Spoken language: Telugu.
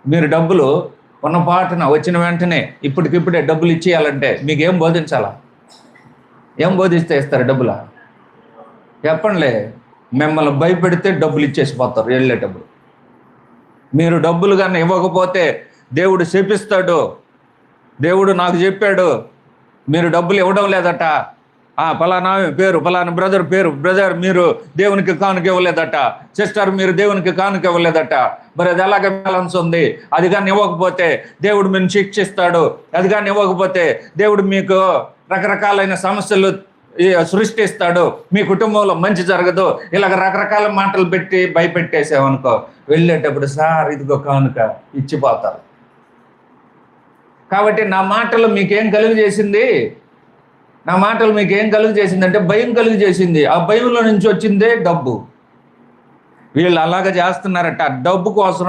మీరు డబ్బులు ఉన్న పాటున వచ్చిన వెంటనే ఇప్పటికిప్పుడే డబ్బులు ఇచ్చేయాలంటే మీకు ఏం బోధించాలా? ఏం బోధిస్తే ఇస్తారు డబ్బులా? చెప్పండిలే. మిమ్మల్ని భయపెడితే డబ్బులు ఇచ్చేసిపోతారు వెళ్ళేటప్పుడు. మీరు డబ్బులు కానీ ఇవ్వకపోతే దేవుడు శపిస్తాడు. దేవుడు నాకు చెప్పాడు, మీరు డబ్బులు ఇవ్వడం లేదట, ఫలానా పేరు, ఫలానా బ్రదర్ మీరు దేవునికి కానుక ఇవ్వలేదట, సిస్టర్ మీరు దేవునికి కానుక ఇవ్వలేదట, మరి అది ఎలాగ బ్యాలెన్స్ ఉంది? అది కానీ ఇవ్వకపోతే దేవుడు మీరు శిక్షిస్తాడు, అది కానీ ఇవ్వకపోతే దేవుడు మీకు రకరకాలైన సమస్యలు సృష్టిస్తాడు, మీ కుటుంబంలో మంచి జరగదు, ఇలాగ రకరకాల మాటలు పెట్టి భయపెట్టేసామనుకో, వెళ్ళేటప్పుడు సార్ ఇదిగో కానుక ఇచ్చిపోతారు. కాబట్టి నా మాటలు మీకేం కలుగు చేసింది? నా మాటలు మీకు ఏం కలుగు చేసిందంటే భయం కలుగు చేసింది. ఆ భయంలో నుంచి వచ్చిందే డబ్బు. వీళ్ళు అలాగ చేస్తున్నారట, డబ్బు కోసం